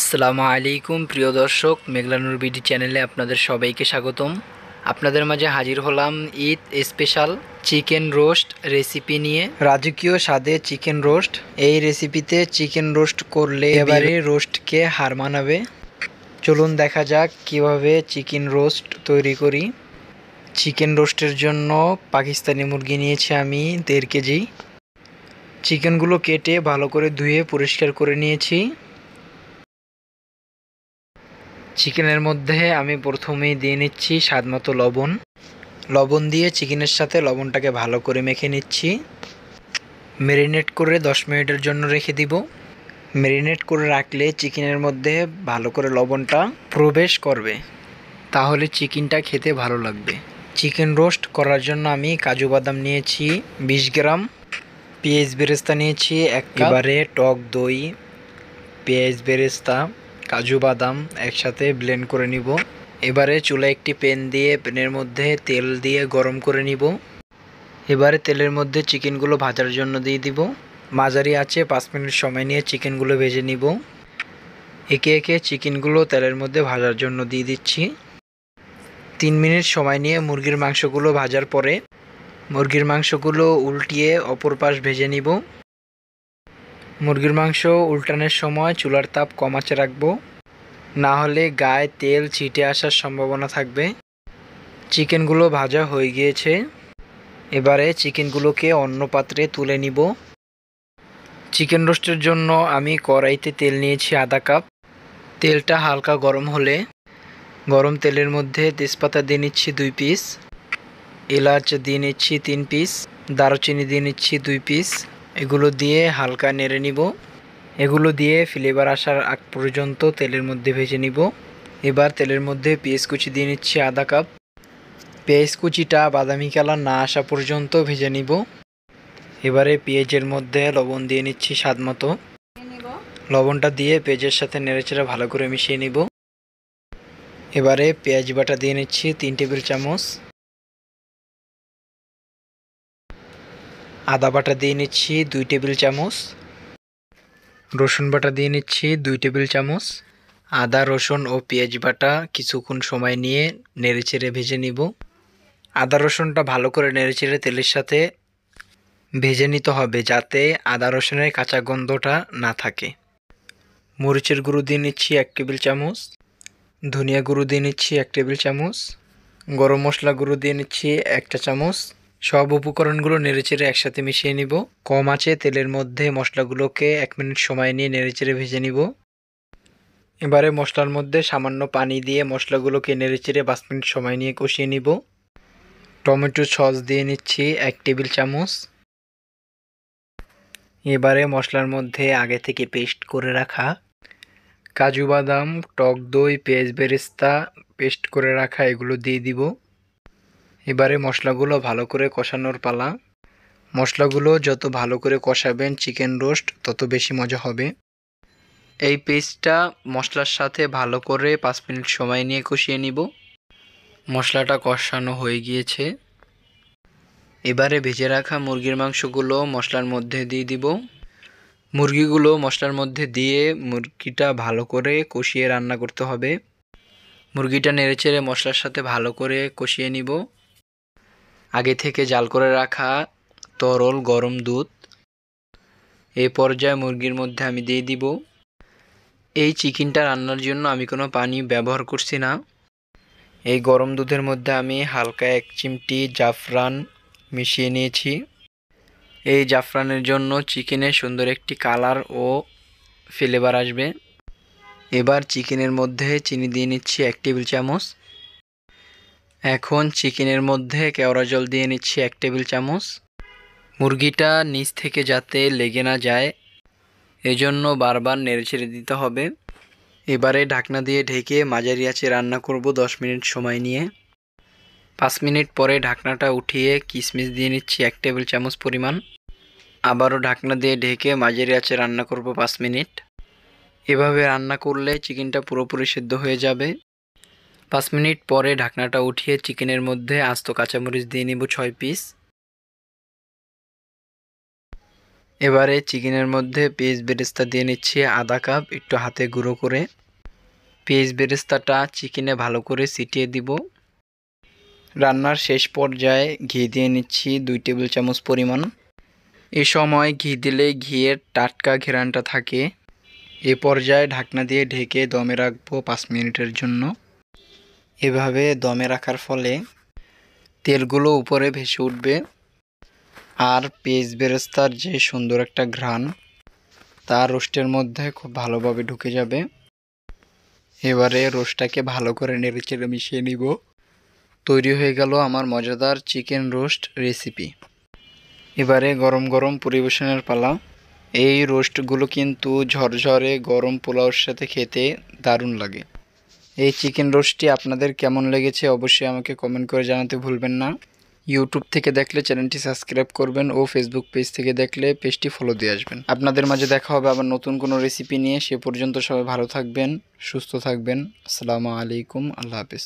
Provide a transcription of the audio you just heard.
আসসালামু আলাইকুম প্রিয় দর্শক, মেঘলানুর বিডি চ্যানেলে আপনাদের সবাইকে স্বাগতম। আপনাদের মাঝে হাজির হলাম Eid special chicken roast recipe নিয়ে। রাজকীয় স্বাদে চিকেন রোস্ট। এই রেসিপিতে চিকেন রোস্ট করলে এবারে রোস্টকে হার মানাবে। চলুন দেখা যাক কিভাবে চিকেন রোস্ট তৈরি করি। চিকেন রোস্টের জন্য পাকিস্তানি মুরগি নিয়েছি আমি 1.5 কেজি। চিকেনগুলো কেটে ভালো করে ধুয়ে পরিষ্কার করে নিয়েছি। চিকেনের মধ্যে আমি প্রথমেই দিয়ে নিচ্ছি স্বাদমতো লবণ। লবণ দিয়ে চিকেনের সাথে লবণটাকে ভালো করে মেখে নিচ্ছি। ম্যারিনেট করে 10 মিনিটের জন্য রেখে দিব। ম্যারিনেট করে রাখলে চিকেনের মধ্যে ভালো করে লবণটা প্রবেশ করবে, তাহলে চিকেনটা খেতে ভালো লাগবে। চিকেন রোস্ট করার জন্য আমি কাজু বাদাম নিয়েছি 20 গ্রাম, পেঁয়াজ বেরেস্তা নিয়েছি 1 কাপ। এবারে টক দই, পেঁয়াজ বেরেস্তা, কাজু বাদাম একসাথে ব্লেন্ড করে নিব। এবারে চুলায় একটি প্যান দিয়ে প্যানের মধ্যে তেল দিয়ে গরম করে নিব। এবারে তেলের মধ্যে চিকেনগুলো ভাজার জন্য দিয়ে দিব। মাঝারি আঁচে 5 মিনিট সময় নিয়ে চিকেনগুলো ভেজে নিব। একে একে চিকেনগুলো তেলের মধ্যে ভাজার জন্য দিয়ে দিচ্ছি। 3 মিনিট সময় নিয়ে মুরগির মাংসগুলো ভাজার পরে মুরগির মাংসগুলো উল্টিয়ে অপর পাশ ভেজে নিব। মুরগির মাংস উল্টানোর সময় চুলার তাপ কম আঁচে রাখবো, না হলে গায়ে তেল ছিটে আসার সম্ভাবনা থাকবে। চিকেনগুলো ভাজা হয়ে গিয়েছে। এবারে চিকেনগুলোকে অন্য পাত্রে তুলে নিব। চিকেন রোস্টের জন্য আমি কড়াইতে তেল নিয়েছি আধা কাপ। তেলটা হালকা গরম হলে গরম তেলের মধ্যে তেজপাতা দিয়ে নিচ্ছি 2 পিস, এলাচ দিয়ে নিচ্ছি 3 পিস, দারুচিনি দিয়ে নিচ্ছি 2 পিস। এগুলো দিয়ে হালকা নেড়ে নিব। এগুলো দিয়ে ফ্লেভার আসার আগ পর্যন্ত তেলের মধ্যে ভেজে নিব। এবার তেলের মধ্যে পেঁয়াজ কুচি দিয়ে নিচ্ছি আধা কাপ। পেঁয়াজ কুচিটা বাদামি কালার না আসা পর্যন্ত ভেজে নিব। এবারে পেঁয়াজের মধ্যে লবণ দিয়ে নিচ্ছি স্বাদ মতো। লবণটা দিয়ে পেঁয়াজের সাথে নেড়েচেড়ে ভালো করে মিশিয়ে নিব। এবারে পেঁয়াজ বাটা দিয়ে নিচ্ছি 3 টেবিল চামচ। আদা বাটা দিয়ে নিচ্ছি 2 টেবিল চামচ। রসুন বাটা দিয়ে নিচ্ছি 2 টেবিল চামচ। আদা, রসুন ও পেঁয়াজ বাটা কিছুক্ষণ সময় নিয়ে নেড়েচেড়ে ভেজে নিব। আদা রসুনটা ভালো করে নেড়েচেড়ে তেলের সাথে ভেজে নিতে হবে, যাতে আদা রসুনের কাঁচা গন্ধটা না থাকে। মরিচের গুঁড়ো দিয়ে নিচ্ছি 1 টেবিল চামচ। ধনিয়া গুঁড়ো দিয়ে নিচ্ছি 1 টেবিল চামচ। গরম মশলা গুঁড়ো দিয়ে নিচ্ছি 1 চা চামচ। সব উপকরণগুলো নেড়েচেড়ে একসাথে মিশিয়ে নিব। কম আঁচে তেলের মধ্যে মশলাগুলোকে 1 মিনিট সময় নিয়ে নেড়েচেড়ে ভেজে নিব। এবারে মশলার মধ্যে সামান্য পানি দিয়ে মশলাগুলোকে নেড়েচেড়ে 5 মিনিট সময় নিয়ে কষিয়ে নিব। টমেটো সস দিয়ে নিচ্ছি 1 টেবিল চামচ। এবারে মশলার মধ্যে আগে থেকে পেস্ট করে রাখা কাজু বাদাম, টক দই, পেঁয়াজ বেরেস্তা পেস্ট করে রাখা এগুলো দিয়ে দিব। এবারে মশলাগুলো ভালো করে কষানোর পালা। মশলাগুলো যত ভালো করে কষাবেন চিকেন রোস্ট তত বেশি মজা হবে। এই পেস্টটা মশলার সাথে ভালো করে 5 মিনিট সময় নিয়ে কষিয়ে নিব। মশলাটা কষানো হয়ে গিয়েছে। এবারে ভেজে রাখা মুরগির মাংসগুলো মশলার মধ্যে দিয়ে দিব। মুরগিগুলো মশলার মধ্যে দিয়ে মুরগিটা ভালো করে কষিয়ে রান্না করতে হবে। মুরগিটা নেড়েচেড়ে মশলার সাথে ভালো করে কষিয়ে নিব। আগে থেকে জাল করে রাখা তরল গরম দুধ এই পর্যায়ে মুরগির মধ্যে আমি দিয়ে দিব। এই চিকেনটা রান্নার জন্য আমি কোনো পানি ব্যবহার করছি না। এই গরম দুধের মধ্যে আমি হালকা 1 চিমটি জাফরান মিশিয়ে নিয়েছি। এই জাফরানের জন্য চিকেনে সুন্দর একটি কালার ও ফ্লেভার আসবে। এবার চিকেনের মধ্যে চিনি দিয়ে নিচ্ছি 1 টেবিল চামচ। এখন চিকেনের মধ্যে কেওড়া জল দিয়ে নিচ্ছি 1 টেবিল চামচ। মুরগিটা নিচ থেকে যাতে লেগে না যায় এজন্য বারবার নেড়েচেড়ে দিতে হবে। এবারে ঢাকনা দিয়ে ঢেকে মাঝারি আঁচে রান্না করব 10 মিনিট সময় নিয়ে। 5 মিনিট পরে ঢাকনাটা উঠিয়ে কিশমিশ দিয়ে নিচ্ছি 1 টেবিল চামচ পরিমাণ। আবারও ঢাকনা দিয়ে ঢেকে মাঝারি আঁচে রান্না করব 5 মিনিট। এভাবে রান্না করলে চিকেনটা পুরোপুরি সিদ্ধ হয়ে যাবে। 5 মিনিট পরে ঢাকনাটা উঠিয়ে চিকেনের মধ্যে আস্ত কাঁচামরিচ দিয়ে নিব 6 পিস। এবারে চিকেনের মধ্যে পেঁয়াজ বেরেস্তা দিয়ে নিচ্ছি আধা কাপ, একটু হাতে গুঁড়ো করে। পেঁয়াজ বেরেস্তাটা চিকেনে ভালো করে ছিটিয়ে দিব। রান্নার শেষ পর্যায়ে ঘি দিয়ে নিচ্ছি 2 টেবিল চামচ পরিমাণ। এ সময় ঘি দিলে ঘিয়ের টাটকা ঘ্রাণটা থাকে। এ পর্যায়ে ঢাকনা দিয়ে ঢেকে দমে রাখবো 5 মিনিটের জন্য। এভাবে দমে রাখার ফলে তেলগুলো উপরে ভেসে উঠবে আর পেঁয়াজ বেরেস্তার যে সুন্দর একটা ঘ্রাণ তা রোস্টের মধ্যে খুব ভালোভাবে ঢুকে যাবে। এবারে রোস্টটাকে ভালো করে নেড়েচেড়ে মিশিয়ে নিব। তৈরি হয়ে গেল আমার মজাদার চিকেন রোস্ট রেসিপি। এবারে গরম গরম পরিবেশনের পালা। এই রোস্টগুলো কিন্তু ঝরঝরে গরম পোলাওর সাথে খেতে দারুণ লাগে। এই চিকেন রোস্টটি আপনাদের কেমন লেগেছে অবশ্যই আমাকে কমেন্ট করে জানাতে ভুলবেন না। ইউটিউব থেকে দেখলে চ্যানেলটি সাবস্ক্রাইব করবেন ও ফেসবুক পেজ থেকে দেখলে পেজটি ফলো দিয়ে আসবেন। আপনাদের মাঝে দেখা হবে আবার নতুন কোনো রেসিপি নিয়ে। সে পর্যন্ত সবাই ভালো থাকবেন, সুস্থ থাকবেন। আসসালামু আলাইকুম, আল্লাহ হাফেজ।